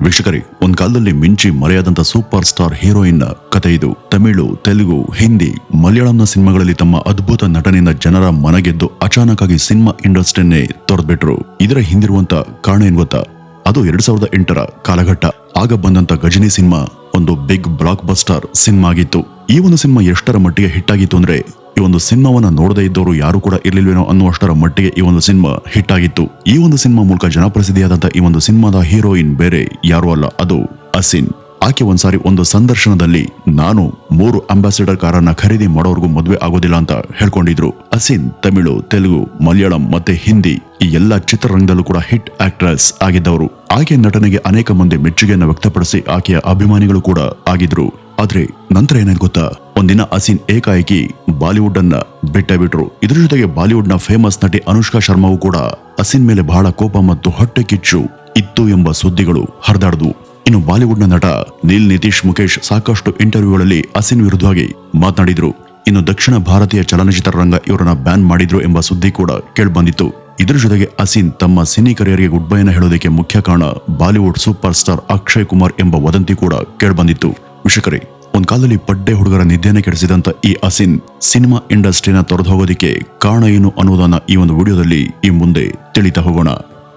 ವೀಕ್ಷಕರೇ, ಒಂದ್ ಕಾಲದಲ್ಲಿ ಮಿಂಚಿ ಮರೆಯಾದಂತ ಸೂಪರ್ ಸ್ಟಾರ್ ಹೀರೋಯಿನ್ ಕಥೆ ಇದು. ತಮಿಳು, ತೆಲುಗು, ಹಿಂದಿ, ಮಲಯಾಳಂನ ಸಿನಿಮಾಗಳಲ್ಲಿ ತಮ್ಮ ಅದ್ಭುತ ನಟನೆಯಿಂದ ಜನರ ಮನಗೆದ್ದು ಅಚಾನಕ್ ಆಗಿ ಸಿನಿಮಾ ಇಂಡಸ್ಟ್ರಿಯನ್ನೇ ತೊರೆದ್ಬಿಟ್ರು. ಇದರ ಹಿಂದಿರುವಂತ ಕಾರಣ ಏನ್ ಗೊತ್ತಾ? ಅದು 2008ರ ಕಾಲಘಟ್ಟ. ಆಗ ಬಂದಂತ ಗಜನಿ ಸಿನಿಮಾ ಒಂದು ಬಿಗ್ ಬ್ಲಾಕ್ ಬಸ್ಟರ್ ಸಿನಿಮಾ ಆಗಿತ್ತು. ಈ ಒಂದು ಸಿನಿಮಾ ಎಷ್ಟರ ಮಟ್ಟಿಗೆ ಹಿಟ್ ಆಗಿತ್ತು ಅಂದ್ರೆ, ಈ ಒಂದು ಸಿನಿಮಾವನ್ನ ನೋಡದೇ ಇದ್ದವರು ಯಾರು ಕೂಡ ಇರ್ಲಿಲ್ವೇನೋ ಅನ್ನುವಷ್ಟರ ಮಟ್ಟಿಗೆ ಈ ಒಂದು ಸಿನಿಮಾ ಹಿಟ್ ಆಗಿತ್ತು. ಈ ಒಂದು ಸಿನಿಮಾ ಮೂಲಕ ಜನಪ್ರಸಿದ್ಧಿಯಾದಂತ ಈ ಒಂದು ಸಿನಿಮಾದ ಹೀರೋಯಿನ್ ಬೇರೆ ಯಾರು ಅಲ್ಲ, ಅದು ಅಸಿನ್. ಆಕೆ ಒಂದ್ಸಾರಿ ಒಂದು ಸಂದರ್ಶನದಲ್ಲಿ ನಾನು 3 ಅಂಬಾಸಿಡರ್ ಕಾರನ್ನ ಖರೀದಿ ಮಾಡೋರ್ಗೂ ಮದುವೆ ಆಗೋದಿಲ್ಲ ಅಂತ ಹೇಳ್ಕೊಂಡಿದ್ರು. ಅಸಿನ್ ತಮಿಳು, ತೆಲುಗು, ಮಲಯಾಳಂ ಮತ್ತೆ ಹಿಂದಿ ಈ ಎಲ್ಲಾ ಚಿತ್ರರಂಗದಲ್ಲೂ ಕೂಡ ಹಿಟ್ ಆಕ್ಟ್ರೆಸ್ ಆಗಿದ್ದವರು. ಆಕೆ ನಟನೆಗೆ ಅನೇಕ ಮಂದಿ ಮೆಚ್ಚುಗೆಯನ್ನು ವ್ಯಕ್ತಪಡಿಸಿ ಆಕೆಯ ಅಭಿಮಾನಿಗಳು ಕೂಡ ಆಗಿದ್ರು. ಆದ್ರೆ ನಂತರ ಏನಾಯ್ತು ಗೊತ್ತಾ? ಒಂದಿನ ಅಸಿನ್ ಏಕಾಏಕಿ ಬಾಲಿವುಡ್ ಅನ್ನ ಬಿಟ್ಟೇ. ಇದ್ರ ಜೊತೆಗೆ ಬಾಲಿವುಡ್ ನ ಫೇಮಸ್ ನಟಿ ಅನುಷ್ಕಾ ಶರ್ಮಾವು ಕೂಡ ಅಸಿನ್ ಮೇಲೆ ಬಹಳ ಕೋಪ ಮತ್ತು ಹೊಟ್ಟೆ ಕಿಚ್ಚು ಇತ್ತು ಎಂಬ ಸುದ್ದಿಗಳು ಹರಿದಾಡ್ದು. ಇನ್ನು ಬಾಲಿವುಡ್ ನ ನಟ ನೀಲ್ ನಿತೀಶ್ ಮುಖೇಶ್ ಸಾಕಷ್ಟು ಇಂಟರ್ವ್ಯೂಗಳಲ್ಲಿ ಅಸಿನ್ ವಿರುದ್ಧವಾಗಿ ಮಾತನಾಡಿದ್ರು. ಇನ್ನು ದಕ್ಷಿಣ ಭಾರತೀಯ ಚಲನಚಿತ್ರ ರಂಗ ಇವರನ್ನ ಬ್ಯಾನ್ ಮಾಡಿದ್ರು ಎಂಬ ಸುದ್ದಿ ಕೂಡ ಕೇಳ್ಬಂದಿತ್ತು. ಇದ್ರ ಜೊತೆಗೆ ಅಸಿನ್ ತಮ್ಮ ಸಿನಿ ಕರಿಯರ್ಗೆ ಗುಡ್ ಬೈನ ಹೇಳೋದಕ್ಕೆ ಮುಖ್ಯ ಕಾರಣ Bollywood super star Akshay Kumar ಎಂಬ ವದಂತಿ ಕೂಡ ಕೇಳ್ಬಂದಿತ್ತು. ವೀಕ್ಷಕರೇ, ಒಂದ್ ಕಾಲದಲ್ಲಿ ಪಡ್ಡೆ ಹುಡುಗರ ನಿದ್ದೆಯನ್ನು ಕೆಡಿಸಿದಂತ ಈ ಅಸಿನ್ ಸಿನಿಮಾ ಇಂಡಸ್ಟ್ರಿನ ತೊರೆದು ಹೋಗೋದಿಕ್ಕೆ ಕಾರಣ ಏನು ಅನ್ನೋದನ್ನ ಈ ಒಂದು ವಿಡಿಯೋದಲ್ಲಿ ಈ ಮುಂದೆ ತಿಳಿತಾ ಹೋಗೋಣ.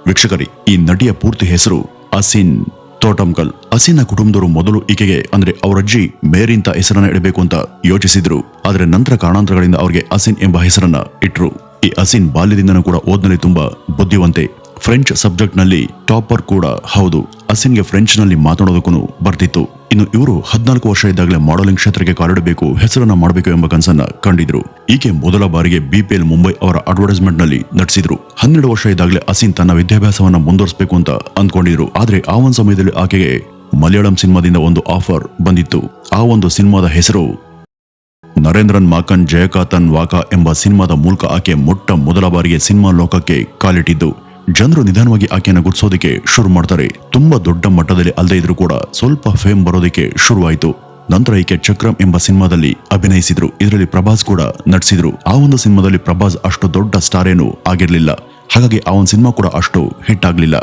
ವೀಕ್ಷಕರೇ, ಈ ನಟಿಯ ಪೂರ್ತಿ ಹೆಸರು ಅಸಿನ್ ತೋಟಮ್ಕಲ್. ಅಸಿನ್ನ ಕುಟುಂಬದವರು ಮೊದಲು ಈಕೆಗೆ ಅಂದ್ರೆ ಅವರಜ್ಜಿ ಮೇರಿ ಅಂತ ಹೆಸರನ್ನ ಇಡಬೇಕು ಅಂತ ಯೋಚಿಸಿದ್ರು. ಆದ್ರೆ ನಂತರ ಕಾರಣಾಂತರಗಳಿಂದ ಅವ್ರಿಗೆ ಅಸಿನ್ ಎಂಬ ಹೆಸರನ್ನ ಇಟ್ರು. ಈ ಅಸಿನ್ ಬಾಲ್ಯದಿಂದನೂ ಕೂಡ ಓದ್ನಲ್ಲಿ ತುಂಬಾ ಬುದ್ಧಿವಂತೆ. ಫ್ರೆಂಚ್ ಸಬ್ಜೆಕ್ಟ್ ನಲ್ಲಿ ಟಾಪರ್ ಕೂಡ ಹೌದು. ಅಸಿನ್ಗೆ ಫ್ರೆಂಚ್ ನಲ್ಲಿ ಮಾತನಾಡೋದಕ್ಕೂ ಬರ್ತಿತ್ತು. ಇನ್ನು ಇವರು 14 ವರ್ಷ ಇದ್ದಾಗಲೇ ಮಾಡೆಲಿಂಗ್ ಕ್ಷೇತ್ರಕ್ಕೆ ಕಾಲಿಡಬೇಕು, ಹೆಸರನ್ನ ಮಾಡಬೇಕು ಎಂಬ ಕನಸನ್ನ ಕಂಡಿದ್ರು. ಈಕೆ ಮೊದಲ ಬಾರಿಗೆ BPL ಮುಂಬೈ ಅವರ ಅಡ್ವರ್ಟೈಸ್ಮೆಂಟ್ ನಲ್ಲಿ ನಟಿಸಿದ್ರು. 12 ವರ್ಷ ಇದ್ದಾಗಲೇ ಅಸಿನ್ ತನ್ನ ವಿದ್ಯಾಭ್ಯಾಸವನ್ನ ಮುಂದುವರಿಸಬೇಕು ಅಂತ ಅಂದ್ಕೊಂಡಿದ್ರು. ಆದ್ರೆ ಆ ಒಂದು ಸಮಯದಲ್ಲಿ ಆಕೆಗೆ ಮಲಯಾಳಂ ಸಿನಿಮಾದಿಂದ ಒಂದು ಆಫರ್ ಬಂದಿತ್ತು. ಆ ಒಂದು ಸಿನಿಮಾದ ಹೆಸರು ನರೇಂದ್ರನ್ ಮಾಕನ್ ಜಯಕಾತನ್ ವಾಕಾ ಎಂಬ ಸಿನಿಮಾದ ಮೂಲಕ ಆಕೆ ಮೊಟ್ಟ ಮೊದಲ ಬಾರಿಗೆ ಸಿನಿಮಾ ಲೋಕಕ್ಕೆ ಕಾಲಿಟ್ಟಿದ್ದು. ಜನರು ನಿಧಾನವಾಗಿ ಆಕೆಯನ್ನು ಗುರ್ಸೋದಕ್ಕೆ ಶುರು ಮಾಡ್ತಾರೆ. ತುಂಬಾ ದೊಡ್ಡ ಮಟ್ಟದಲ್ಲಿ ಅಲ್ಲದೆ ಇದ್ರೂ ಕೂಡ ಸ್ವಲ್ಪ ಫೇಮ್ ಬರೋದಕ್ಕೆ ಶುರುವಾಯಿತು. ನಂತರ ಈಕೆ ಚಕ್ರಂ ಎಂಬ ಸಿನಿಮಾದಲ್ಲಿ ಅಭಿನಯಿಸಿದ್ರು. ಇದರಲ್ಲಿ ಪ್ರಭಾಸ್ ಕೂಡ ನಟಿಸಿದ್ರು. ಆ ಒಂದು ಸಿನಿಮಾದಲ್ಲಿ ಪ್ರಭಾಸ್ ಅಷ್ಟು ದೊಡ್ಡ ಸ್ಟಾರ್ ಏನು ಆಗಿರ್ಲಿಲ್ಲ, ಹಾಗಾಗಿ ಆ ಒಂದು ಸಿನಿಮಾ ಕೂಡ ಅಷ್ಟು ಹಿಟ್ ಆಗ್ಲಿಲ್ಲ.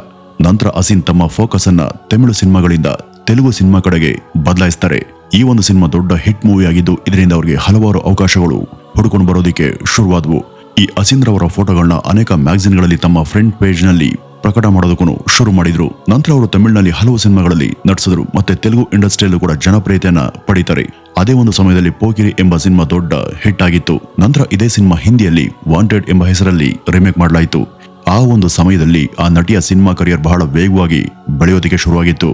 ನಂತರ ಅಸಿನ್ ತಮ್ಮ ಫೋಕಸ್ ಅನ್ನ ತಮಿಳು ಸಿನಿಮಾಗಳಿಂದ ತೆಲುಗು ಸಿನಿಮಾ ಕಡೆಗೆ ಬದಲಾಯಿಸ್ತಾರೆ. ಈ ಒಂದು ಸಿನಿಮಾ ದೊಡ್ಡ ಹಿಟ್ ಮೂವಿ ಆಗಿದ್ದು ಇದರಿಂದ ಅವರಿಗೆ ಹಲವಾರು ಅವಕಾಶಗಳು ಹುಡುಕೊಂಡು ಬರೋದಕ್ಕೆ ಶುರುವಾದವು. ಈ ಅಸಿನ್ ರವರ ಫೋಟೋಗಳನ್ನ ಅನೇಕ ಮ್ಯಾಗಝಿನ್ಗಳಲ್ಲಿ ತಮ್ಮ ಫ್ರಂಟ್ ಪೇಜ್ ನಲ್ಲಿ ಪ್ರಕಟ ಮಾಡೋದಕ್ಕೂ ಶುರು ಮಾಡಿದ್ರು. ನಂತರ ಅವರು ತಮಿಳಿನಲ್ಲಿ ಹಲವು ಸಿನಿಮಾಗಳಲ್ಲಿ ನಟಿಸಿದ್ರು ಮತ್ತೆ ತೆಲುಗು ಇಂಡಸ್ಟ್ರಿಯಲ್ಲೂ ಕೂಡ ಜನಪ್ರಿಯತೆಯನ್ನ ಪಡೀತಾರೆ. ಅದೇ ಒಂದು ಸಮಯದಲ್ಲಿ ಪೋಕಿರಿ ಎಂಬ ಸಿನಿಮಾ ದೊಡ್ಡ ಹಿಟ್ ಆಗಿತ್ತು. ನಂತರ ಇದೇ ಸಿನಿಮಾ ಹಿಂದಿಯಲ್ಲಿ ವಾಂಟೆಡ್ ಎಂಬ ಹೆಸರಲ್ಲಿ ರಿಮೇಕ್ ಮಾಡಲಾಯಿತು. ಆ ಒಂದು ಸಮಯದಲ್ಲಿ ಆ ನಟಿಯ ಸಿನಿಮಾ ಕರಿಯರ್ ಬಹಳ ವೇಗವಾಗಿ ಬೆಳೆಯೋದಕ್ಕೆ ಶುರುವಾಗಿತ್ತು.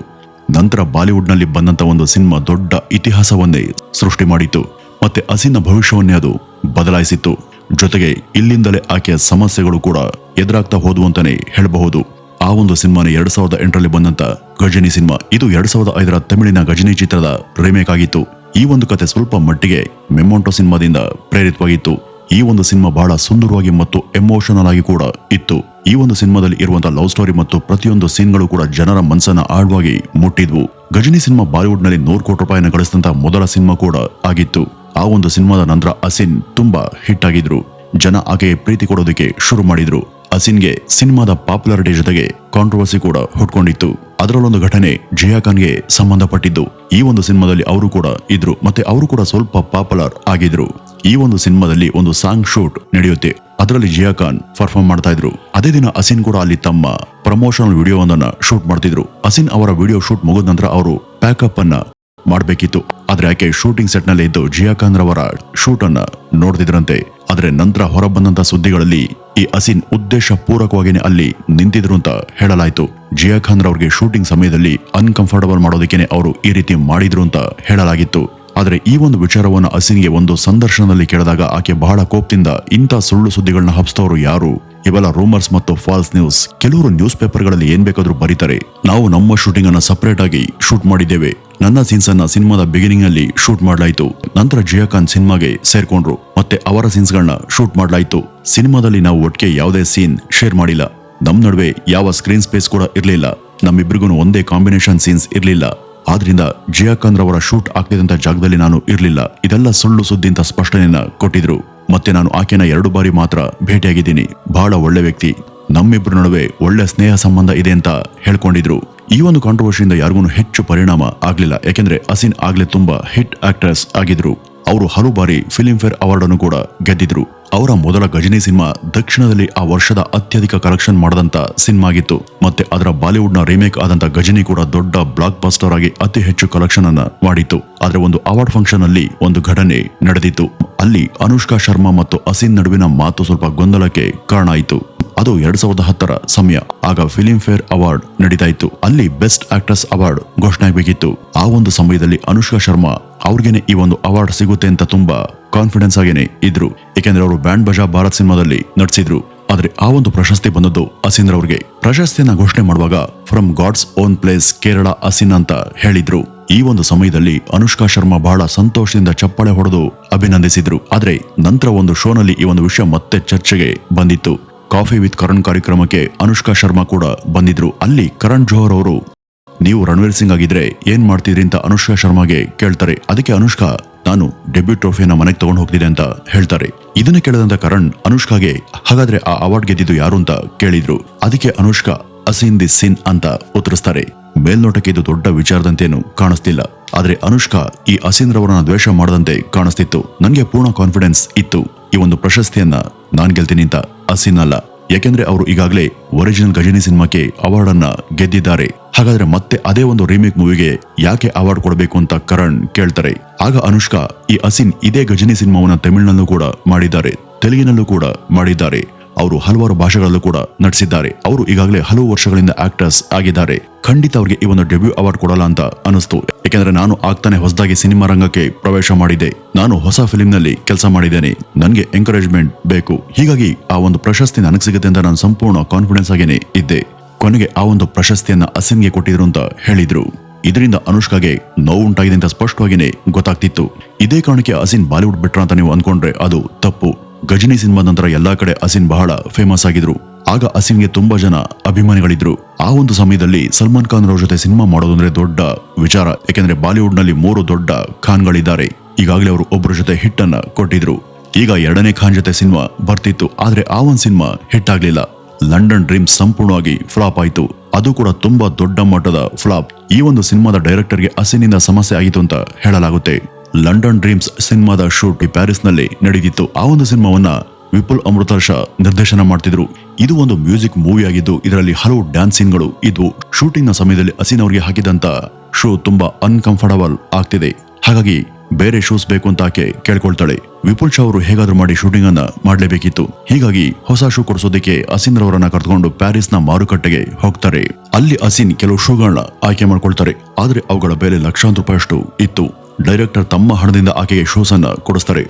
ನಂತರ ಬಾಲಿವುಡ್ ನಲ್ಲಿ ಬಂದಂತ ಒಂದು ಸಿನಿಮಾ ದೊಡ್ಡ ಇತಿಹಾಸವನ್ನೇ ಸೃಷ್ಟಿ ಮಾಡಿತ್ತು ಮತ್ತೆ ಅಸಿನ್ನ ಭವಿಷ್ಯವನ್ನೇ ಅದು ಬದಲಾಯಿಸಿತ್ತು. ಜೊತೆಗೆ ಇಲ್ಲಿಂದಲೇ ಆಕೆಯ ಸಮಸ್ಯೆಗಳು ಕೂಡ ಎದುರಾಗ್ತಾ ಹೋದ್ವು ಅಂತಾನೆ ಹೇಳಬಹುದು. ಆ ಒಂದು ಸಿನಿಮಾನೇ 2008ರಲ್ಲಿ ಬಂದಂತ ಗಜನಿ ಸಿನಿಮಾ. ಇದು 2005ರ ತಮಿಳಿನ ಗಜನಿ ಚಿತ್ರದ ರಿಮೇಕ್ ಆಗಿತ್ತು. ಈ ಒಂದು ಕತೆ ಸ್ವಲ್ಪ ಮಟ್ಟಿಗೆ ಮೆಮೊಂಟೋ ಸಿನಿಮಾದಿಂದ ಪ್ರೇರಿತವಾಗಿತ್ತು. ಈ ಒಂದು ಸಿನಿಮಾ ಬಹಳ ಸುಂದರವಾಗಿ ಮತ್ತು ಎಮೋಷನಲ್ ಆಗಿ ಕೂಡ ಇತ್ತು. ಈ ಒಂದು ಸಿನಿಮಾದಲ್ಲಿ ಇರುವಂತಹ ಲವ್ ಸ್ಟೋರಿ ಮತ್ತು ಪ್ರತಿಯೊಂದು ಸೀನ್ಗಳು ಕೂಡ ಜನರ ಮನಸ್ಸನ್ನ ಆಳವಾಗಿ ಮುಟ್ಟಿದ್ವು. ಗಜನಿ ಸಿನಿಮಾ ಬಾಲಿವುಡ್ ನಲ್ಲಿ 100 ಕೋಟಿ ರೂಪಾಯಿನ ಗಳಿಸಿದಂತ ಮೊದಲ ಸಿನಿಮಾ ಕೂಡ ಆಗಿತ್ತು. ಆ ಒಂದು ಸಿನಿಮಾದ ನಂತರ ಅಸಿನ್ ತುಂಬಾ ಹಿಟ್ ಆಗಿದ್ರು. ಜನ ಆಕೆಗೆ ಪ್ರೀತಿ ಕೊಡೋದಕ್ಕೆ ಶುರು ಮಾಡಿದ್ರು. ಅಸಿನ್ಗೆ ಸಿನಿಮಾದ ಪಾಪ್ಯುಲಾರಿಟಿ ಜೊತೆಗೆ ಕಾಂಟ್ರವರ್ಸಿ ಕೂಡ ಹುಟ್ಕೊಂಡಿತ್ತು. ಅದರಲ್ಲೊಂದು ಘಟನೆ ಜಿಯಾ ಖಾನ್ಗೆ ಸಂಬಂಧಪಟ್ಟಿದ್ದು. ಈ ಒಂದು ಸಿನಿಮಾದಲ್ಲಿ ಅವರು ಕೂಡ ಇದ್ರು ಮತ್ತೆ ಅವರು ಕೂಡ ಸ್ವಲ್ಪ ಪಾಪ್ಯುಲರ್ ಆಗಿದ್ರು. ಈ ಒಂದು ಸಿನಿಮಾದಲ್ಲಿ ಒಂದು ಸಾಂಗ್ ಶೂಟ್ ನಡೆಯುತ್ತೆ. ಅದರಲ್ಲಿ ಜಿಯಾ ಖಾನ್ ಪರ್ಫಾರ್ಮ್ ಮಾಡ್ತಾ ಇದ್ರು. ಅದೇ ದಿನ ಅಸಿನ್ ಕೂಡ ಅಲ್ಲಿ ತಮ್ಮ ಪ್ರಮೋಷನಲ್ ವಿಡಿಯೋ ಒಂದನ್ನ ಶೂಟ್ ಮಾಡ್ತಿದ್ರು. ಅಸಿನ್ ಅವರ ವಿಡಿಯೋ ಶೂಟ್ ಮುಗಿದ ನಂತರ ಅವರು ಪ್ಯಾಕಪ್ ಅನ್ನ ಮಾಡಬೇಕಿತ್ತು. ಆದ್ರೆ ಆಕೆ ಶೂಟಿಂಗ್ ಸೆಟ್ ನಲ್ಲಿ ಇದ್ದು ಜಿಯಾ ಖಾನ್ ರವರ ಶೂಟ್ ಅನ್ನ ನೋಡ್ತಿದ್ರಂತೆ. ಆದ್ರೆ ನಂತರ ಹೊರಬಂದಂತ ಸುದ್ದಿಗಳಲ್ಲಿ ಈ ಅಸಿನ್ ಉದ್ದೇಶ ಪೂರ್ವಕವಾಗಿನೇ ಅಲ್ಲಿ ನಿಂತಿದ್ರು ಅಂತ ಹೇಳಲಾಯಿತು. ಜಿಯಾ ಖಾನ್ ರವರಿಗೆ ಶೂಟಿಂಗ್ ಸಮಯದಲ್ಲಿ ಅನ್ಕಂಫರ್ಟಬಲ್ ಮಾಡೋದಕ್ಕೇನೆ ಅವರು ಈ ರೀತಿ ಮಾಡಿದ್ರು ಅಂತ ಹೇಳಲಾಗಿತ್ತು. ಆದ್ರೆ ಈ ಒಂದು ವಿಚಾರವನ್ನು ಅಸಿನ್ಗೆ ಒಂದು ಸಂದರ್ಶನದಲ್ಲಿ ಕೇಳಿದಾಗ ಆಕೆ ಬಹಳ ಕೋಪದಿಂದ ಇಂಥ ಸುಳ್ಳು ಸುದ್ದಿಗಳನ್ನ ಹಬ್ಸ್ತವರು ಯಾರು, ಇವೆಲ್ಲ ರೂಮರ್ಸ್ ಮತ್ತು ಫಾಲ್ಸ್ ನ್ಯೂಸ್. ಕೆಲವರು ನ್ಯೂಸ್ ಪೇಪರ್ಗಳಲ್ಲಿ ಏನ್ ಬೇಕಾದ್ರೂ ಬರೀತಾರೆ. ನಾವು ನಮ್ಮ ಶೂಟಿಂಗ್ ಅನ್ನ ಸಪರೇಟ್ ಆಗಿ ಶೂಟ್ ಮಾಡಿದ್ದೇವೆ. ನನ್ನ ಸೀನ್ಸ್ ಅನ್ನ ಸಿನಿಮಾದ ಬಿಗಿನಿಂಗ್ ನಲ್ಲಿ ಶೂಟ್ ಮಾಡಲಾಯಿತು. ನಂತರ ಜಿಯಾ ಖಾನ್ ಸಿನಿಮಾಗೆ ಸೇರ್ಕೊಂಡ್ರು ಮತ್ತೆ ಅವರ ಸೀನ್ಸ್ ಗಳನ್ನ ಶೂಟ್ ಮಾಡಲಾಯಿತು. ಸಿನಿಮಾದಲ್ಲಿ ನಾವು ಒಟ್ಟಿಗೆ ಯಾವುದೇ ಸೀನ್ ಶೇರ್ ಮಾಡಿಲ್ಲ. ನಮ್ ನಡುವೆ ಯಾವ ಸ್ಕ್ರೀನ್ ಸ್ಪೇಸ್ ಕೂಡ ಇರ್ಲಿಲ್ಲ. ನಮ್ಮಿಬ್ರಿಗೂ ಒಂದೇ ಕಾಂಬಿನೇಷನ್ ಸೀನ್ಸ್ ಇರ್ಲಿಲ್ಲ. ಆದ್ರಿಂದ ಜಿಯಾ ಖಾನ್ ರವರ ಶೂಟ್ ಆಗ್ತಿದ್ದಂತ ಜಾಗದಲ್ಲಿ ನಾನು ಇರ್ಲಿಲ್ಲ. ಇದೆಲ್ಲ ಸುಳ್ಳು ಸುದ್ದಿ ಅಂತ ಸ್ಪಷ್ಟನೆಯನ್ನ ಕೊಟ್ಟಿದ್ರು. ಮತ್ತೆ ನಾನು ಆಕೆನ 2 ಬಾರಿ ಮಾತ್ರ ಭೇಟಿಯಾಗಿದ್ದೀನಿ. ಬಹಳ ಒಳ್ಳೆ ವ್ಯಕ್ತಿ. ನಮ್ಮಿಬ್ರು ನಡುವೆ ಒಳ್ಳೆ ಸ್ನೇಹ ಸಂಬಂಧ ಇದೆ ಅಂತ ಹೇಳ್ಕೊಂಡಿದ್ರು. ಈ ಒಂದು ಕಾಂಟ್ರವರ್ಸಿಯಿಂದ ಯಾರಿಗೂ ಹೆಚ್ಚು ಪರಿಣಾಮ ಆಗ್ಲಿಲ್ಲ, ಯಾಕೆಂದ್ರೆ ಅಸಿನ್ ಆಗ್ಲೇ ತುಂಬಾ ಹಿಟ್ ಆಕ್ಟ್ರೆಸ್ ಆಗಿದ್ರು. ಅವರು ಹಲವು ಬಾರಿ ಫಿಲ್ಮ್ ಫೇರ್ ಅವಾರ್ಡ್ ಅನ್ನು ಕೂಡ ಗೆದ್ದಿದ್ರು. ಅವರ ಮೊದಲ ಗಜನಿ ಸಿನಿಮಾ ದಕ್ಷಿಣದಲ್ಲಿ ಆ ವರ್ಷದ ಅತ್ಯಧಿಕ ಕಲೆಕ್ಷನ್ ಮಾಡದಂತ ಸಿನಿಮಾ ಆಗಿತ್ತು. ಮತ್ತೆ ಅದರ ಬಾಲಿವುಡ್ ನ ರೀಮೇಕ್ ಆದಂತ ಗಜನಿ ಕೂಡ ದೊಡ್ಡ ಬ್ಲಾಕ್ ಬಸ್ಟರ್ ಆಗಿ ಅತಿ ಹೆಚ್ಚು ಕಲೆಕ್ಷನ್ ಅನ್ನ ಮಾಡಿತ್ತು. ಆದ್ರೆ ಒಂದು ಅವಾರ್ಡ್ ಫಂಕ್ಷನ್ ಅಲ್ಲಿ ಒಂದು ಘಟನೆ ನಡೆದಿತ್ತು. ಅಲ್ಲಿ ಅನುಷ್ಕಾ ಶರ್ಮಾ ಮತ್ತು ಅಸಿನ್ ನಡುವಿನ ಮಾತು ಸ್ವಲ್ಪ ಗೊಂದಲಕ್ಕೆ ಕಾರಣ ಆಯಿತು. ಅದು 2010ರ ಸಮಯ. ಆಗ ಫಿಲ್ಮ್ ಫೇರ್ ಅವಾರ್ಡ್ ನಡೀತಾ ಇತ್ತು. ಅಲ್ಲಿ ಬೆಸ್ಟ್ ಆಕ್ಟ್ರೆಸ್ ಅವಾರ್ಡ್ ಘೋಷಣೆ ಆಗಬೇಕಿತ್ತು. ಆ ಒಂದು ಸಮಯದಲ್ಲಿ ಅನುಷ್ಕಾ ಶರ್ಮಾ ಅವ್ರಿಗೇನೆ ಈ ಒಂದು ಅವಾರ್ಡ್ ಸಿಗುತ್ತೆ ಅಂತ ತುಂಬಾ ಕಾನ್ಫಿಡೆನ್ಸ್ ಆಗೇನೆ ಇದ್ರು, ಏಕೆಂದ್ರೆ ಅವರು ಬ್ಯಾಂಡ್ ಬಜಾ ಭಾರತ್ ಸಿನಿಮಾದಲ್ಲಿ ನಟಿಸಿದ್ರು. ಆದ್ರೆ ಆ ಒಂದು ಪ್ರಶಸ್ತಿ ಬಂದದ್ದು ಅಸಿನ್ ರವರಿಗೆ. ಪ್ರಶಸ್ತಿಯನ್ನ ಘೋಷಣೆ ಮಾಡುವಾಗ from God's own place Kerala Asin ಅಂತ ಹೇಳಿದ್ರು. ಈ ಒಂದು ಸಮಯದಲ್ಲಿ ಅನುಷ್ಕಾ ಶರ್ಮಾ ಬಹಳ ಸಂತೋಷದಿಂದ ಚಪ್ಪಾಳೆ ಹೊಡೆದು ಅಭಿನಂದಿಸಿದ್ರು. ಆದ್ರೆ ನಂತರ ಒಂದು ಶೋನಲ್ಲಿ ಈ ಒಂದು ವಿಷಯ ಮತ್ತೆ ಚರ್ಚೆಗೆ ಬಂದಿತ್ತು. ಕಾಫಿ ವಿತ್ ಕರಣ್ ಕಾರ್ಯಕ್ರಮಕ್ಕೆ ಅನುಷ್ಕಾ ಶರ್ಮಾ ಕೂಡ ಬಂದಿದ್ರು. ಅಲ್ಲಿ ಕರಣ್ ಜೋಹರ್ ಅವರು, ನೀವು ರಣವೀರ್ ಸಿಂಗ್ ಆಗಿದ್ರೆ ಏನ್ ಮಾಡ್ತಿದ್ರಿ ಅಂತ ಅನುಷ್ಕಾ ಶರ್ಮಾಗೆ ಕೇಳ್ತಾರೆ. ಅದಕ್ಕೆ ಅನುಷ್ಕಾ, ನಾನು ಡೆಬ್ಯೂಟ್ ಟ್ರೋಫಿಯನ್ನ ಮನೆಗೆ ತಗೊಂಡು ಹೋಗ್ತಿದ್ದೆ ಅಂತ ಹೇಳ್ತಾರೆ. ಇದನ್ನ ಕೇಳಿದಂತ ಕರಣ್ ಅನುಷ್ಕಾಗೆ, ಹಾಗಾದ್ರೆ ಆ ಅವಾರ್ಡ್ ಗೆದ್ದಿದ್ದು ಯಾರು ಅಂತ ಕೇಳಿದ್ರು. ಅದಕ್ಕೆ ಅನುಷ್ಕಾ ಅಸಿನ್ ದಿ ಸಿನ್ ಅಂತ ಉತ್ತರಿಸ್ತಾರೆ. ಮೇಲ್ನೋಟಕ್ಕೆ ಇದು ದೊಡ್ಡ ವಿಚಾರದಂತೇನು ಕಾಣಿಸ್ತಿಲ್ಲ, ಆದ್ರೆ ಅನುಷ್ಕಾ ಈ ಅಸಿನ್ ರವರನ್ನ ದ್ವೇಷ ಮಾಡದಂತೆ ಕಾಣಿಸ್ತಿತ್ತು. ನನಗೆ ಪೂರ್ಣ ಕಾನ್ಫಿಡೆನ್ಸ್ ಇತ್ತು ಈ ಒಂದು ಪ್ರಶಸ್ತಿಯನ್ನ ನಾನ್ ಗೆಲ್ತೀನಿ ಅಂತ. ಅಸಿನ್ ಅಲ್ಲ, ಯಾಕೆಂದ್ರೆ ಅವರು ಈಗಾಗಲೇ ಒರಿಜಿನಲ್ ಗಜನಿ ಸಿನಿಮಾಕ್ಕೆ ಅವಾರ್ಡ್ ಅನ್ನ ಗೆದ್ದಿದ್ದಾರೆ. ಹಾಗಾದ್ರೆ ಮತ್ತೆ ಅದೇ ಒಂದು ರೀಮೇಕ್ ಮೂವಿಗೆ ಯಾಕೆ ಅವಾರ್ಡ್ ಕೊಡಬೇಕು ಅಂತ ಕರಣ್ ಕೇಳ್ತಾರೆ. ಆಗ ಅನುಷ್ಕಾ, ಈ ಅಸಿನ್ ಇದೇ ಗಜನಿ ಸಿನಿಮಾವನ್ನ ತಮಿಳಿನಲ್ಲೂ ಕೂಡ ಮಾಡಿದ್ದಾರೆ, ತೆಲುಗಿನಲ್ಲೂ ಕೂಡ ಮಾಡಿದ್ದಾರೆ, ಅವರು ಹಲವಾರು ಭಾಷೆಗಳಲ್ಲೂ ಕೂಡ ನಟಿಸಿದ್ದಾರೆ. ಅವರು ಈಗಾಗಲೇ ಹಲವು ವರ್ಷಗಳಿಂದ ಆಕ್ಟರ್ಸ್ ಆಗಿದ್ದಾರೆ. ಖಂಡಿತ ಅವ್ರಿಗೆ ಈ ಒಂದು ಡೆಬ್ಯೂ ಅವಾರ್ಡ್ ಕೊಡಲ್ಲ ಅಂತ ಅನಿಸ್ತು. ಯಾಕೆಂದ್ರೆ ನಾನು ಆಗ್ತಾನೆ ಹೊಸದಾಗಿ ಸಿನಿಮಾ ರಂಗಕ್ಕೆ ಪ್ರವೇಶ ಮಾಡಿದೆ, ನಾನು ಹೊಸ ಫಿಲ್ಮ್ ನಲ್ಲಿ ಕೆಲಸ ಮಾಡಿದ್ದೇನೆ, ನನ್ಗೆ ಎಂಕರೇಜ್ಮೆಂಟ್ ಬೇಕು. ಹೀಗಾಗಿ ಆ ಒಂದು ಪ್ರಶಸ್ತಿ ನನಗೆ ಸಿಗುತ್ತೆ ಅಂತ ನಾನು ಸಂಪೂರ್ಣ ಕಾನ್ಫಿಡೆನ್ಸ್ ಆಗೇನೆ ಇದ್ದೆ. ಕೊನೆಗೆ ಆ ಒಂದು ಪ್ರಶಸ್ತಿಯನ್ನ ಅಸಿನ್ಗೆ ಕೊಟ್ಟಿದ್ರು ಅಂತ ಹೇಳಿದ್ರು. ಇದರಿಂದ ಅನುಷ್ಕಾಗೆ ನೋವುಂಟಾಗಿದೆ ಅಂತ ಸ್ಪಷ್ಟವಾಗಿಯೇ ಗೊತ್ತಾಗ್ತಿತ್ತು. ಇದೇ ಕಾರಣಕ್ಕೆ ಅಸಿನ್ ಬಾಲಿವುಡ್ ಬಿಟ್ರ ಅಂತ ನೀವು ಅನ್ಕೊಂಡ್ರೆ ಅದು ತಪ್ಪು. ಗಜನಿ ಸಿನಿಮಾ ನಂತರ ಎಲ್ಲಾ ಕಡೆ ಅಸಿನ್ ಬಹಳ ಫೇಮಸ್ ಆಗಿದ್ರು. ಆಗ ಅಸಿನ್ಗೆ ತುಂಬಾ ಜನ ಅಭಿಮಾನಿಗಳಿದ್ರು. ಆ ಒಂದು ಸಮಯದಲ್ಲಿ ಸಲ್ಮಾನ್ ಖಾನ್ ಅವರ ಜೊತೆ ಸಿನಿಮಾ ಮಾಡೋದಂದ್ರೆ ದೊಡ್ಡ ವಿಚಾರ, ಯಾಕೆಂದ್ರೆ ಬಾಲಿವುಡ್ ನಲ್ಲಿ 3 ದೊಡ್ಡ ಖಾನ್ಗಳಿದ್ದಾರೆ. ಈಗಾಗಲೇ ಅವರು ಒಬ್ಬರ ಜೊತೆ ಹಿಟ್ ಅನ್ನ ಕೊಟ್ಟಿದ್ರು. ಈಗ 2ನೇ ಖಾನ್ ಜೊತೆ ಸಿನಿಮಾ ಬರ್ತಿತ್ತು. ಆದ್ರೆ ಆ ಒಂದು ಸಿನಿಮಾ ಹಿಟ್ ಆಗ್ಲಿಲ್ಲ. ಲಂಡನ್ ಡ್ರೀಮ್ಸ್ ಸಂಪೂರ್ಣವಾಗಿ ಫ್ಲಾಪ್ ಆಯಿತು. ಅದು ಕೂಡ ತುಂಬಾ ದೊಡ್ಡ ಮಟ್ಟದ ಫ್ಲಾಪ್. ಈ ಒಂದು ಸಿನಿಮಾದ ಡೈರೆಕ್ಟರ್ಗೆ ಅಸಿನ್ನಿಂದ ಸಮಸ್ಯೆ ಆಗಿತ್ತು ಅಂತ ಹೇಳಲಾಗುತ್ತೆ. ಲಂಡನ್ ಡ್ರೀಮ್ಸ್ ಸಿನಿಮಾದ ಶೂಟ್ ಪ್ಯಾರಿಸ್ ನಲ್ಲಿ ನಡೆದಿತ್ತು. ಆ ಒಂದು ಸಿನಿಮಾವನ್ನ ವಿಪುಲ್ ಅಮೃತರ್ಷ ನಿರ್ದೇಶನ ಮಾಡ್ತಿದ್ರು. ಇದು ಒಂದು ಮ್ಯೂಸಿಕ್ ಮೂವಿ ಆಗಿದ್ದು ಇದರಲ್ಲಿ ಹಲವು ಡ್ಯಾನ್ಸ್ ಸೀನ್ಗಳು ಇದ್ವು. ಶೂಟಿಂಗ್ ನ ಸಮಯದಲ್ಲಿ ಅಸಿನ್ ಅವರಿಗೆ ಹಾಕಿದಂತ ಶೂ ತುಂಬಾ ಅನ್ಕಂಫರ್ಟಬಲ್ ಆಗ್ತಿದೆ, ಹಾಗಾಗಿ ಬೇರೆ ಶೂಸ್ ಬೇಕು ಅಂತ ಆಕೆ ಕೇಳ್ಕೊಳ್ತಾಳೆ. ವಿಪುಲ್ ಶಾ ಅವರು ಹೇಗಾದ್ರೂ ಮಾಡಿ ಶೂಟಿಂಗ್ ಅನ್ನ ಮಾಡ್ಲೇಬೇಕಿತ್ತು. ಹೀಗಾಗಿ ಹೊಸ ಶೂ ಕೊಡಿಸೋದಕ್ಕೆ ಅಸಿನ್ ರವರನ್ನ ಕರೆದುಕೊಂಡು ಪ್ಯಾರಿಸ್ ನ ಮಾರುಕಟ್ಟೆಗೆ ಹೋಗ್ತಾರೆ. ಅಲ್ಲಿ ಅಸಿನ್ ಕೆಲವು ಶೂಗಳನ್ನ ಆಯ್ಕೆ ಮಾಡ್ಕೊಳ್ತಾರೆ. ಆದ್ರೆ ಅವುಗಳ ಬೆಲೆ ಲಕ್ಷಾಂತರ ರೂಪಾಯಿಯಷ್ಟು ಇತ್ತು. ಡೈರೆಕ್ಟರ್ ತಮ್ಮ ಹಣದಿಂದ ಆಕೆಗೆ ಶೂಸ್ ಅನ್ನ ಕೊಡಿಸ್ತಾರೆ.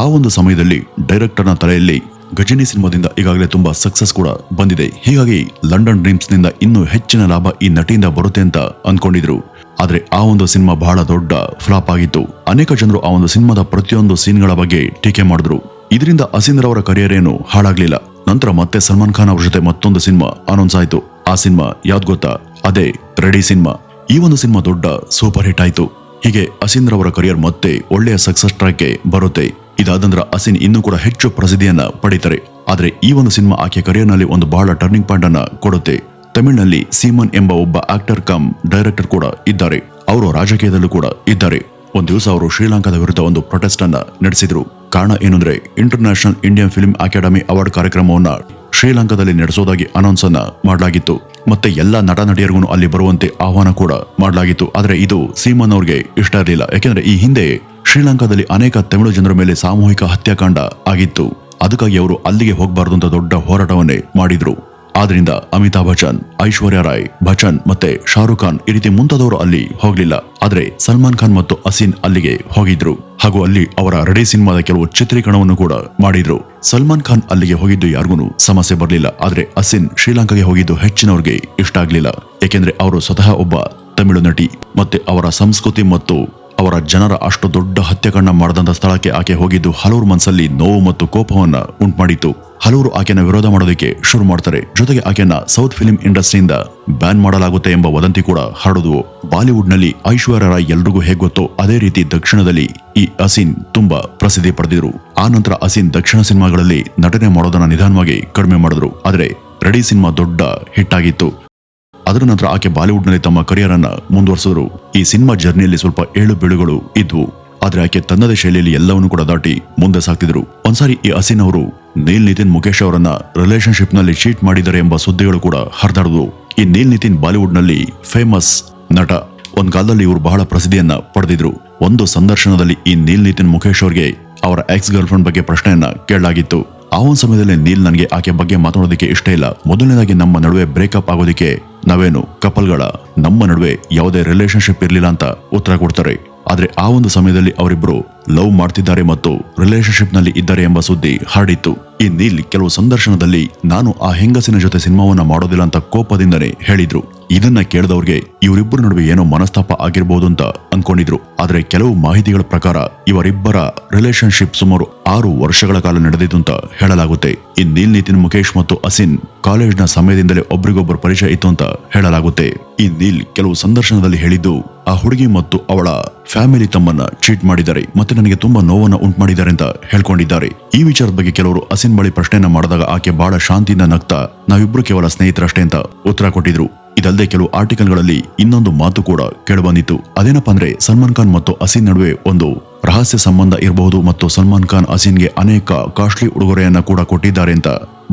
ಆ ಒಂದು ಸಮಯದಲ್ಲಿ ಡೈರೆಕ್ಟರ್ನ ತಲೆಯಲ್ಲಿ ಗಜನಿ ಸಿನಿಮಾದಿಂದ ಈಗಾಗಲೇ ತುಂಬಾ ಸಕ್ಸಸ್ ಕೂಡ ಬಂದಿದೆ. ಹೀಗಾಗಿ ಲಂಡನ್ ಡ್ರೀಮ್ಸ್ ನಿಂದ ಇನ್ನೂ ಹೆಚ್ಚಿನ ಲಾಭ ಈ ನಟಿಯಿಂದ ಬರುತ್ತೆ ಅಂತ ಅನ್ಕೊಂಡಿದ್ರು. ಆದ್ರೆ ಆ ಒಂದು ಸಿನಿಮಾ ಬಹಳ ದೊಡ್ಡ ಫ್ಲಾಪ್ ಆಗಿತ್ತು. ಅನೇಕ ಜನರು ಆ ಒಂದು ಸಿನಿಮಾದ ಪ್ರತಿಯೊಂದು ಸೀನ್ಗಳ ಬಗ್ಗೆ ಟೀಕೆ ಮಾಡಿದ್ರು. ಇದರಿಂದ ಅಸಿನ್ ರವರ ಕರಿಯರ್ ಏನು ಹಾಳಾಗ್ಲಿಲ್ಲ. ನಂತರ ಮತ್ತೆ ಸಲ್ಮಾನ್ ಖಾನ್ ಅವ್ರ ಜೊತೆ ಮತ್ತೊಂದು ಸಿನಿಮಾ ಅನೌನ್ಸ್ ಆಯ್ತು. ಆ ಸಿನಿಮಾ ಯಾವ್ದು ಗೊತ್ತಾ? ಅದೇ ರೆಡಿ ಸಿನಿಮಾ. ಈ ಒಂದು ಸಿನಿಮಾ ದೊಡ್ಡ ಸೂಪರ್ ಹಿಟ್ ಆಯ್ತು. ಹೀಗೆ ಅಸಿನ್ ರವರ ಕರಿಯರ್ ಮತ್ತೆ ಒಳ್ಳೆಯ ಸಕ್ಸಸ್ ಟ್ರ್ಯಾಕ್ಗೆ ಬರುತ್ತೆ. ಇದಾದ ನಂತರ ಅಸಿನ್ ಇನ್ನೂ ಕೂಡ ಹೆಚ್ಚು ಪ್ರಸಿದ್ಧಿಯನ್ನ ಪಡೀತಾರೆ. ಆದ್ರೆ ಈ ಒಂದು ಸಿನಿಮಾ ಆಕೆ ಕರಿಯರ್ ನಲ್ಲಿ ಒಂದು ಬಹಳ ಟರ್ನಿಂಗ್ ಪಾಯಿಂಟ್ ಅನ್ನ ಕೊಡುತ್ತೆ. ತಮಿಳಿನಲ್ಲಿ ಸೀಮನ್ ಎಂಬ ಒಬ್ಬ ಆಕ್ಟರ್ ಕಮ್ ಡೈರೆಕ್ಟರ್ ಕೂಡ ಇದ್ದಾರೆ. ಅವರು ರಾಜಕೀಯದಲ್ಲೂ ಕೂಡ ಇದ್ದಾರೆ. ಒಂದ್ ದಿವಸ ಅವರು ಶ್ರೀಲಂಕಾದ ವಿರುದ್ಧ ಒಂದು ಪ್ರೊಟೆಸ್ಟ್ ಅನ್ನ ನಡೆಸಿದ್ರು. ಕಾರಣ ಏನಂದ್ರೆ international Indian film academy award ಕಾರ್ಯಕ್ರಮವನ್ನ ಶ್ರೀಲಂಕಾದಲ್ಲಿ ನಡೆಸೋದಾಗಿ ಅನೌನ್ಸ್ ಅನ್ನ ಮಾಡಲಾಗಿತ್ತು. ಮತ್ತೆ ಎಲ್ಲಾ ನಟ ನಟಿಯರಿಗೂ ಅಲ್ಲಿ ಬರುವಂತೆ ಆಹ್ವಾನ ಕೂಡ ಮಾಡಲಾಗಿತ್ತು. ಆದ್ರೆ ಇದು ಸೀಮನ್ ಅವ್ರಿಗೆ ಇಷ್ಟ ಇರಲಿಲ್ಲ. ಯಾಕೆಂದ್ರೆ ಈ ಹಿಂದೆ ಶ್ರೀಲಂಕಾದಲ್ಲಿ ಅನೇಕ ತಮಿಳು ಜನರ ಮೇಲೆ ಸಾಮೂಹಿಕ ಹತ್ಯಾಕಾಂಡ ಆಗಿತ್ತು. ಅದಕ್ಕಾಗಿ ಅವರು ಅಲ್ಲಿಗೆ ಹೋಗಬಾರದು ಅಂತ ದೊಡ್ಡ ಹೋರಾಟವನ್ನೇ ಮಾಡಿದ್ರು. ಆದ್ರಿಂದ ಅಮಿತಾಬ್ ಬಚ್ಚನ್, ಐಶ್ವರ್ಯ ರಾಯ್ ಬಚ್ಚನ್ ಮತ್ತೆ ಶಾರುಖ್ ಖಾನ್ ಈ ರೀತಿ ಮುಂತಾದವರು ಅಲ್ಲಿ ಹೋಗ್ಲಿಲ್ಲ. ಆದ್ರೆ ಸಲ್ಮಾನ್ ಖಾನ್ ಮತ್ತು ಅಸಿನ್ ಅಲ್ಲಿಗೆ ಹೋಗಿದ್ರು. ಹಾಗೂ ಅಲ್ಲಿ ಅವರ ರೆಡಿ ಸಿನಿಮಾದ ಕೆಲವು ಚಿತ್ರೀಕರಣವನ್ನು ಕೂಡ ಮಾಡಿದ್ರು. ಸಲ್ಮಾನ್ ಖಾನ್ ಅಲ್ಲಿಗೆ ಹೋಗಿದ್ದು ಯಾರಿಗೂ ಸಮಸ್ಯೆ ಬರಲಿಲ್ಲ. ಆದ್ರೆ ಅಸಿನ್ ಶ್ರೀಲಂಕಾಗೆ ಹೋಗಿದ್ದು ಹೆಚ್ಚಿನವ್ರಿಗೆ ಇಷ್ಟ ಆಗ್ಲಿಲ್ಲ. ಏಕೆಂದ್ರೆ ಅವರು ಸ್ವತಃ ಒಬ್ಬ ತಮಿಳು ನಟಿ. ಮತ್ತೆ ಅವರ ಸಂಸ್ಕೃತಿ ಮತ್ತು ಅವರ ಜನರ ಅಷ್ಟು ದೊಡ್ಡ ಹತ್ಯಾಕಾಂಡ ಮಾಡದಂತ ಸ್ಥಳಕ್ಕೆ ಆಕೆ ಹೋಗಿದ್ದು ಹಲವರು ಮನಸ್ಸಲ್ಲಿ ನೋವು ಮತ್ತು ಕೋಪವನ್ನ ಉಂಟುಮಾಡಿತು. ಹಲವರು ಆಕೆನ ವಿರೋಧ ಮಾಡೋದಕ್ಕೆ ಶುರು ಮಾಡ್ತಾರೆ. ಜೊತೆಗೆ ಆಕೆಯನ್ನ ಸೌತ್ ಫಿಲ್ಮ್ ಇಂಡಸ್ಟ್ರಿಯಿಂದ ಬ್ಯಾನ್ ಮಾಡಲಾಗುತ್ತೆ ಎಂಬ ವದಂತಿ ಕೂಡ ಹರಡುವು. ಬಾಲಿವುಡ್ ನಲ್ಲಿ ಐಶ್ವರ್ಯ ರಾಯ್ ಎಲ್ರಿಗೂ ಹೇಗೆ ಗೊತ್ತೋ ಅದೇ ರೀತಿ ದಕ್ಷಿಣದಲ್ಲಿ ಈ ಅಸಿನ್ ತುಂಬಾ ಪ್ರಸಿದ್ಧಿ ಪಡೆದಿದ್ರು. ಆ ನಂತರ ಅಸಿನ್ ದಕ್ಷಿಣ ಸಿನಿಮಾಗಳಲ್ಲಿ ನಟನೆ ಮಾಡೋದನ್ನ ನಿಧಾನವಾಗಿ ಕಡಿಮೆ ಮಾಡಿದ್ರು. ಆದ್ರೆ ರೆಡಿ ಸಿನಿಮಾ ದೊಡ್ಡ ಹಿಟ್ ಆಗಿತ್ತು. ಅದರ ನಂತರ ಆಕೆ ಬಾಲಿವುಡ್ ನಲ್ಲಿ ತಮ್ಮ ಕರಿಯರ್ ಅನ್ನ ಮುಂದುವರಿಸಿದ್ರು. ಈ ಸಿನಿಮಾ ಜರ್ನಿಯಲ್ಲಿ ಸ್ವಲ್ಪ ಏಳು ಬೀಳುಗಳು ಇದ್ವು, ಆದ್ರೆ ಆಕೆ ತನ್ನದೇ ಶೈಲಿಯಲ್ಲಿ ಎಲ್ಲವನ್ನೂ ಕೂಡ ದಾಟಿ ಮುಂದೆ ಸಾಗ್ತಿದ್ರು. ಒಂದ್ಸಾರಿ ಈ ಹಸೀನ್ ಅವರು ನೀಲ್ ನಿತಿನ್ ಮುಖೇಶ್ ಅವರನ್ನ ರಿಲೇಶನ್ಶಿಪ್ ನಲ್ಲಿ ಚೀಟ್ ಮಾಡಿದ್ದಾರೆ ಎಂಬ ಸುದ್ದಿಗಳು ಕೂಡ ಹರಿದಾಡಿದ್ವು. ಈ ನೀಲ್ ನಿತಿನ್ ಬಾಲಿವುಡ್ ನಲ್ಲಿ ಫೇಮಸ್ ನಟ. ಒಂದ್ ಕಾಲದಲ್ಲಿ ಇವರು ಬಹಳ ಪ್ರಸಿದ್ಧಿಯನ್ನ ಪಡೆದಿದ್ರು. ಒಂದು ಸಂದರ್ಶನದಲ್ಲಿ ಈ ನೀಲ್ ನಿತಿನ್ ಮುಖೇಶ್ ಅವರಿಗೆ ಅವರ ಎಕ್ಸ್ ಗರ್ಲ್ ಫ್ರೆಂಡ್ ಬಗ್ಗೆ ಪ್ರಶ್ನೆಯನ್ನ ಕೇಳಲಾಗಿತ್ತು. ಆ ಒಂದು ಸಮಯದಲ್ಲಿ ನೀಲ್ ನನಗೆ ಆಕೆ ಬಗ್ಗೆ ಮಾತಾಡೋದಕ್ಕೆ ಇಷ್ಟ ಇಲ್ಲ, ಮೊದಲನೇದಾಗಿ ನಮ್ಮ ನಡುವೆ ಬ್ರೇಕಪ್ ಆಗೋದಕ್ಕೆ ನಾವೇನು ಕಪಲ್ಗಳ, ನಮ್ಮ ನಡುವೆ ಯಾವುದೇ ರಿಲೇಶನ್ಶಿಪ್ ಇರ್ಲಿಲ್ಲ ಅಂತ ಉತ್ತರ ಕೊಡ್ತಾರೆ. ಆದ್ರೆ ಆ ಒಂದು ಸಮಯದಲ್ಲಿ ಅವರಿಬ್ರು ಲವ್ ಮಾಡ್ತಿದ್ದಾರೆ ಮತ್ತು ರಿಲೇಶನ್ಶಿಪ್ ನಲ್ಲಿ ಇದ್ದಾರೆ ಎಂಬ ಸುದ್ದಿ ಹರಡಿತ್ತು. ಈ ನೀಲ್ ಕೆಲವು ಸಂದರ್ಶನದಲ್ಲಿ ನಾನು ಆ ಹೆಂಗಸಿನ ಜೊತೆ ಸಿನಿಮಾವನ್ನ ಮಾಡೋದಿಲ್ಲ ಅಂತ ಕೋಪದಿಂದನೇ ಹೇಳಿದ್ರು. ಇದನ್ನ ಕೇಳಿದವ್ರಿಗೆ ಇವರಿಬ್ಬರ ನಡುವೆ ಏನೋ ಮನಸ್ತಾಪ ಆಗಿರಬಹುದು ಅಂತ ಅನ್ಕೊಂಡಿದ್ರು. ಆದ್ರೆ ಕೆಲವು ಮಾಹಿತಿಗಳ ಪ್ರಕಾರ ಇವರಿಬ್ಬರ ರಿಲೇಶನ್ಶಿಪ್ ಸುಮಾರು 6 ವರ್ಷಗಳ ಕಾಲ ನಡೆದಿತ್ತು ಅಂತ ಹೇಳಲಾಗುತ್ತೆ. ಈ ನೀಲ್ ನಿತಿನ್ ಮುಖೇಶ್ ಮತ್ತು ಹಸೀನ್ ಕಾಲೇಜ್ನ ಸಮಯದಿಂದಲೇ ಒಬ್ರಿಗೊಬ್ಬರು ಪರಿಚಯ ಇತ್ತು ಅಂತ ಹೇಳಲಾಗುತ್ತೆ. ಈ ನೀಲ್ ಕೆಲವು ಸಂದರ್ಶನದಲ್ಲಿ ಹೇಳಿದ್ದು, ಆ ಹುಡುಗಿ ಮತ್ತು ಅವಳ ಫ್ಯಾಮಿಲಿ ತಮ್ಮನ್ನ ಚೀಟ್ ಮಾಡಿದ್ದಾರೆ ಮತ್ತೆ ನನಗೆ ತುಂಬಾ ನೋವನ್ನ ಉಂಟು ಮಾಡಿದ್ದಾರೆ ಅಂತ ಹೇಳ್ಕೊಂಡಿದ್ದಾರೆ. ಈ ವಿಚಾರದ ಬಗ್ಗೆ ಕೆಲವರು ಹಸೀನ್ ಬಳಿ ಪ್ರಶ್ನೆಯನ್ನ ಮಾಡಿದಾಗ ಆಕೆ ಬಹಳ ಶಾಂತಿಯಿಂದ ನಗ್ತಾ ನಾವಿಬ್ರು ಕೇವಲ ಸ್ನೇಹಿತರಷ್ಟೇ ಅಂತ ಉತ್ತರ ಕೊಟ್ಟಿದ್ರು. ಇದಲ್ಲದೆ ಕೆಲವು ಆರ್ಟಿಕಲ್ಗಳಲ್ಲಿ ಇನ್ನೊಂದು ಮಾತು ಕೂಡ ಕೇಳಿಬಂದಿತ್ತು. ಅದೇನಪ್ಪ ಅಂದ್ರೆ ಸಲ್ಮಾನ್ ಖಾನ್ ಮತ್ತು ಹಸೀನ್ ನಡುವೆ ಒಂದು ರಹಸ್ಯ ಸಂಬಂಧ ಇರಬಹುದು ಮತ್ತು ಸಲ್ಮಾನ್ ಖಾನ್ ಹಸೀನ್ಗೆ ಅನೇಕ ಕಾಸ್ಟ್ಲಿ ಉಡುಗೊರೆಯನ್ನ ಕೂಡ ಕೊಟ್ಟಿದ್ದಾರೆ ಅಂತ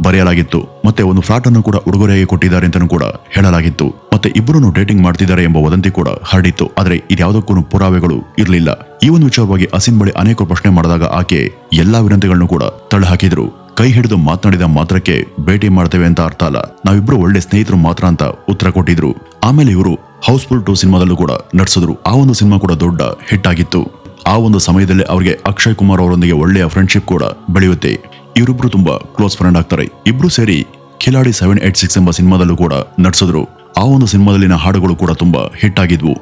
ಬರೆಯಲಾಗಿತ್ತು. ಮತ್ತೆ ಒಂದು ಫ್ಲಾಟ್ ಅನ್ನು ಕೂಡ ಉಡುಗೊರೆಯಾಗಿ ಕೊಟ್ಟಿದ್ದಾರೆ ಅಂತಾನೂ ಕೂಡ ಹೇಳಲಾಗಿತ್ತು. ಮತ್ತೆ ಇಬ್ಬರನ್ನು ಡೇಟಿಂಗ್ ಮಾಡ್ತಿದ್ದಾರೆ ಎಂಬ ವದಂತಿ ಕೂಡ ಹರಡಿತ್ತು. ಆದ್ರೆ ಇದ್ಯಾವುದಕ್ಕೂ ಪುರಾವೆಗಳು ಇರಲಿಲ್ಲ. ಈ ಒಂದು ವಿಚಾರವಾಗಿ ಹಸೀನ್ ಬಳಿ ಅನೇಕ ಪ್ರಶ್ನೆ ಮಾಡಿದಾಗ ಆಕೆ ಎಲ್ಲಾ ವಿನಂತಿಗಳನ್ನು ಕೂಡ ತಳ್ಳಹಾಕಿದ್ರು. ಕೈ ಹಿಡಿದು ಮಾತನಾಡಿದ ಮಾತ್ರಕ್ಕೆ ಭೇಟಿ ಮಾಡ್ತೇವೆ ಅಂತ ಅರ್ಥ ಅಲ್ಲ, ನಾವಿಬ್ರು ಒಳ್ಳೆ ಸ್ನೇಹಿತರು ಮಾತ್ರ ಅಂತ ಉತ್ತರ ಕೊಟ್ಟಿದ್ರು. ಆಮೇಲೆ ಇವರು ಹೌಸ್ಫುಲ್ 2 ಸಿನಿಮಾದಲ್ಲೂ ಕೂಡ ನಟಿಸಿದ್ರು. ಆ ಒಂದು ಸಿನಿಮಾ ಕೂಡ ದೊಡ್ಡ ಹಿಟ್ ಆಗಿತ್ತು. ಆ ಒಂದು ಸಮಯದಲ್ಲಿ ಅವರಿಗೆ ಅಕ್ಷಯ್ ಕುಮಾರ್ ಅವರೊಂದಿಗೆ ಒಳ್ಳೆಯ ಫ್ರೆಂಡ್ಶಿಪ್ ಕೂಡ ಬೆಳೆಯುತ್ತೆ. ಇವರಿಬ್ರು ತುಂಬಾ ಕ್ಲೋಸ್ ಫ್ರೆಂಡ್ ಆಗ್ತಾರೆ. ಇಬ್ರು ಸೇರಿ ಖಿಲಾಡಿ 786 ಎಂಬ ಸಿನಿಮಾದಲ್ಲೂ ಕೂಡ ನಟಿಸಿದ್ರು. ಆ ಒಂದು ಸಿನಿಮಾದಲ್ಲಿನ ಹಾಡುಗಳು ಕೂಡ ತುಂಬಾ ಹಿಟ್ ಆಗಿದ್ವು.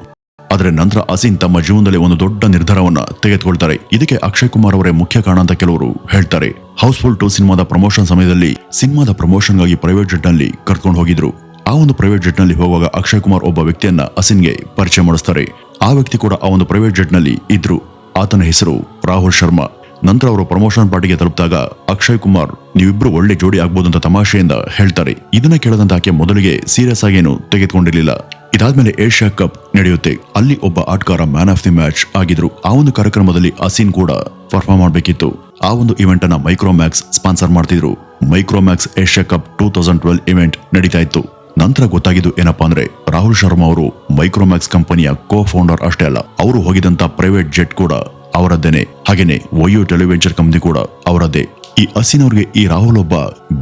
ಆದ್ರೆ ನಂತರ ಹಸೀನ್ ತಮ್ಮ ಜೀವನದಲ್ಲಿ ಒಂದು ದೊಡ್ಡ ನಿರ್ಧಾರವನ್ನ ತೆಗೆದುಕೊಳ್ತಾರೆ. ಇದಕ್ಕೆ ಅಕ್ಷಯ್ ಕುಮಾರ್ ಅವರೇ ಮುಖ್ಯ ಕಾರಣ ಅಂತ ಕೆಲವರು ಹೇಳ್ತಾರೆ. ಹೌಸ್ಫುಲ್ 2 ಸಿನಿಮಾದ ಪ್ರಮೋಷನ್ ಸಮಯದಲ್ಲಿ ಸಿನಿಮಾದ ಪ್ರಮೋಷನ್ಗಾಗಿ ಪ್ರೈವೇಟ್ ಜೆಟ್ ನಲ್ಲಿ ಕರ್ಕೊಂಡು ಹೋಗಿದ್ರು. ಆ ಒಂದು ಪ್ರೈವೇಟ್ ಜೆಟ್ ನಲ್ಲಿ ಹೋಗುವಾಗ ಅಕ್ಷಯ್ ಕುಮಾರ್ ಒಬ್ಬ ವ್ಯಕ್ತಿಯನ್ನ ಹಸೀನ್ಗೆ ಪರಿಚಯ ಮಾಡಿಸ್ತಾರೆ. ಆ ವ್ಯಕ್ತಿ ಕೂಡ ಆ ಒಂದು ಪ್ರೈವೇಟ್ ಜೆಟ್ ನಲ್ಲಿ ಇದ್ರು. ಆತನ ಹೆಸರು ರಾಹುಲ್ ಶರ್ಮಾ. ನಂತರ ಅವರು ಪ್ರಮೋಷನ್ ಪಾರ್ಟಿಗೆ ತಲುಪಿದಾಗ ಅಕ್ಷಯ್ ಕುಮಾರ್ ನೀವಿಬ್ರು ಒಳ್ಳೆ ಜೋಡಿ ಆಗ್ಬೋದು ಅಂತ ತಮಾಷೆಯಿಂದ ಹೇಳ್ತಾರೆ. ಇದನ್ನ ಕೇಳದಂತ ಆಕೆ ಮೊದಲಿಗೆ ಸೀರಿಯಸ್ ಆಗೇನು ತೆಗೆದುಕೊಂಡಿರಲಿಲ್ಲ. ಇದಾದ್ಮೇಲೆ ಏಷ್ಯಾ ಕಪ್ ನಡೆಯುತ್ತೆ. ಅಲ್ಲಿ ಒಬ್ಬ ಆಟಗಾರ ಮ್ಯಾನ್ ಆಫ್ ದಿ ಮ್ಯಾಚ್ ಆಗಿದ್ರು. ಆ ಒಂದು ಕಾರ್ಯಕ್ರಮದಲ್ಲಿ ಹಸೀನ್ ಕೂಡ ಪರ್ಫಾರ್ಮ್ ಮಾಡಬೇಕಿತ್ತು. ಆ ಒಂದು ಇವೆಂಟ್ ಅನ್ನ ಮೈಕ್ರೋಮ್ಯಾಕ್ಸ್ ಸ್ಪಾನ್ಸರ್ ಮಾಡ್ತಿದ್ರು. ಮೈಕ್ರೋಮ್ಯಾಕ್ಸ್ ಏಷ್ಯಾ ಕಪ್ 2012 ಇವೆಂಟ್ ನಡೀತಾ ಇತ್ತು. ನಂತರ ಗೊತ್ತಾಗಿದ್ದು ಏನಪ್ಪಾ ಅಂದ್ರೆ ರಾಹುಲ್ ಶರ್ಮಾ ಅವರು ಮೈಕ್ರೋಮ್ಯಾಕ್ಸ್ ಕಂಪನಿಯ ಕೋ ಫೌಂಡರ್ ಅಷ್ಟೇ ಅಲ್ಲ, ಅವರು ಹೋಗಿದಂತ ಪ್ರೈವೇಟ್ ಜೆಟ್ ಕೂಡ ಅವರದ್ದೇನೆ. ಹಾಗೇನೆ ವೈಯು ಟೆಲಿವೆಂಚರ್ ಕಂಪನಿ ಕೂಡ ಅವರದ್ದೇ. ಈ ಹಸೀನ್ ಅವ್ರಿಗೆ ಈ ರಾಹುಲ್ ಒಬ್ಬ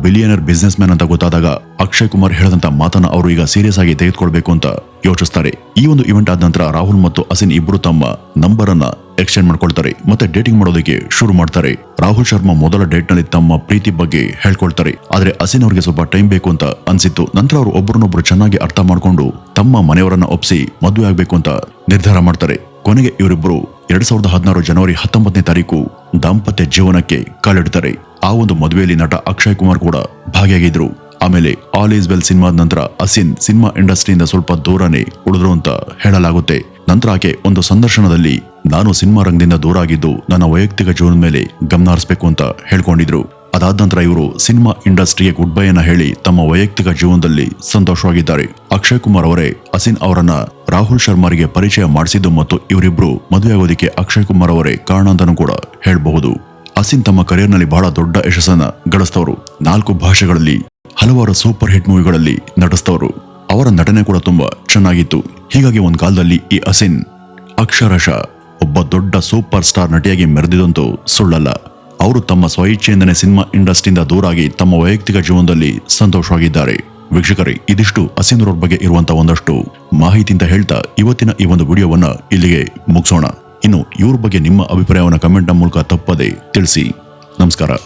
ಬಿಲಿಯನರ್ ಬಿಸ್ನೆಸ್ ಮ್ಯಾನ್ ಅಂತ ಗೊತ್ತಾದಾಗ ಅಕ್ಷಯ್ ಕುಮಾರ್ ಹೇಳಿದಂತ ಮಾತನ್ನ ಅವರು ಈಗ ಸೀರಿಯಸ್ ಆಗಿ ತೆಗೆದುಕೊಳ್ಬೇಕು ಅಂತ ಯೋಚಿಸ್ತಾರೆ. ಈ ಒಂದು ಇವೆಂಟ್ ಆದ ನಂತರ ರಾಹುಲ್ ಮತ್ತು ಹಸೀನ್ ಇಬ್ರು ತಮ್ಮ ನಂಬರ್ ಅನ್ನ ಎಕ್ಸ್ಚೇಂಜ್ ಮಾಡ್ಕೊಳ್ತಾರೆ ಮತ್ತೆ ಡೇಟಿಂಗ್ ಮಾಡೋದಕ್ಕೆ ಶುರು ಮಾಡ್ತಾರೆ. ರಾಹುಲ್ ಶರ್ಮಾ ಮೊದಲ ಡೇಟ್ ನಲ್ಲಿ ತಮ್ಮ ಪ್ರೀತಿ ಬಗ್ಗೆ ಹೇಳ್ಕೊಳ್ತಾರೆ. ಆದ್ರೆ ಹಸೀನ್ ಅವ್ರಿಗೆ ಸ್ವಲ್ಪ ಟೈಮ್ ಬೇಕು ಅಂತ ಅನ್ಸಿತ್ತು. ನಂತರ ಅವರು ಒಬ್ಬರನ್ನೊಬ್ರು ಚೆನ್ನಾಗಿ ಅರ್ಥ ಮಾಡ್ಕೊಂಡು ತಮ್ಮ ಮನೆಯವರನ್ನ ಒಪ್ಪಿಸಿ ಮದುವೆ ಆಗ್ಬೇಕು ಅಂತ ನಿರ್ಧಾರ ಮಾಡ್ತಾರೆ. ಕೊನೆಗೆ ಇವರಿಬ್ರು 2016 ಜನವರಿ 19ನೇ ತಾರೀಕು ದಾಂಪತ್ಯ ಜೀವನಕ್ಕೆ ಕಾಲಿಡ್ತಾರೆ. ಆ ಒಂದು ಮದುವೆಯಲ್ಲಿ ನಟ ಅಕ್ಷಯ್ ಕುಮಾರ್ ಕೂಡ ಭಾಗಿಯಾಗಿದ್ರು. ಆಮೇಲೆ ಆಲ್ ಈಸ್ ವೆಲ್ ಸಿನಿಮಾದ ನಂತರ ಹಸೀನ್ ಸಿನಿಮಾ ಇಂಡಸ್ಟ್ರಿಯಿಂದ ಸ್ವಲ್ಪ ದೂರನೇ ಉಳಿದ್ರು ಅಂತ ಹೇಳಲಾಗುತ್ತೆ. ನಂತರ ಆಕೆ ಒಂದು ಸಂದರ್ಶನದಲ್ಲಿ ನಾನು ಸಿನಿಮಾ ರಂಗದಿಂದ ದೂರ ಆಗಿದ್ದು ನನ್ನ ವೈಯಕ್ತಿಕ ಜೀವನದ ಮೇಲೆ ಗಮನ ಹರಿಸಬೇಕು ಅಂತ ಹೇಳ್ಕೊಂಡಿದ್ರು. ಅದಾದ ನಂತರ ಇವರು ಸಿನಿಮಾ ಇಂಡಸ್ಟ್ರಿಗೆ ಗುಡ್ ಬೈ ಅನ್ನ ಹೇಳಿ ತಮ್ಮ ವೈಯಕ್ತಿಕ ಜೀವನದಲ್ಲಿ ಸಂತೋಷವಾಗಿದ್ದಾರೆ. ಅಕ್ಷಯ್ ಕುಮಾರ್ ಅವರೇ ಹಸೀನ್ ಅವರನ್ನ ರಾಹುಲ್ ಶರ್ಮಾರಿಗೆ ಪರಿಚಯ ಮಾಡಿಸಿದ್ದು ಮತ್ತು ಇವರಿಬ್ರು ಮದುವೆ ಆಗೋದಕ್ಕೆ ಅಕ್ಷಯ್ ಕುಮಾರ್ ಅವರೇ ಕಾರಣ ಅಂತಾನೂ ಕೂಡ ಹೇಳಬಹುದು. ಹಸೀನ್ ತಮ್ಮ ಕರಿಯರ್ ನಲ್ಲಿ ಬಹಳ ದೊಡ್ಡ ಯಶಸ್ಸನ್ನ ಗಳಿಸ್ತವರು. 4 ಭಾಷೆಗಳಲ್ಲಿ ಹಲವಾರು ಸೂಪರ್ ಹಿಟ್ ಮೂವಿಗಳಲ್ಲಿ ನಟಿಸ್ತವರು. ಅವರ ನಟನೆ ಕೂಡ ತುಂಬಾ ಚೆನ್ನಾಗಿತ್ತು. ಹೀಗಾಗಿ ಒಂದ್ ಕಾಲದಲ್ಲಿ ಈ ಹಸೀನ್ ಅಕ್ಷರಶಃ ಒಬ್ಬ ದೊಡ್ಡ ಸೂಪರ್ ಸ್ಟಾರ್ ನಟಿಯಾಗಿ ಮೆರೆದಿದಂತೂ ಸುಳ್ಳಲ್ಲ. ಅವರು ತಮ್ಮ ಸ್ವಇಚ್ಛೆಯಿಂದನೇ ಸಿನಿಮಾ ಇಂಡಸ್ಟ್ರಿಯಿಂದ ದೂರಾಗಿ ತಮ್ಮ ವೈಯಕ್ತಿಕ ಜೀವನದಲ್ಲಿ ಸಂತೋಷವಾಗಿದ್ದಾರೆ. ವೀಕ್ಷಕರೇ, ಇದಿಷ್ಟು ಹಸೀನ್ ಅವ್ರ ಬಗ್ಗೆ ಇರುವಂತಹ ಒಂದಷ್ಟು ಮಾಹಿತಿ ಅಂತ ಹೇಳ್ತಾ ಇವತ್ತಿನ ಈ ಒಂದು ವಿಡಿಯೋವನ್ನ ಇಲ್ಲಿಗೆ ಮುಗಿಸೋಣ. ಇನ್ನು ಇವ್ರ ಬಗ್ಗೆ ನಿಮ್ಮ ಅಭಿಪ್ರಾಯವನ್ನ ಕಮೆಂಟ್ ನ ಮೂಲಕ ತಪ್ಪದೆ ತಿಳಿಸಿ. ನಮಸ್ಕಾರ.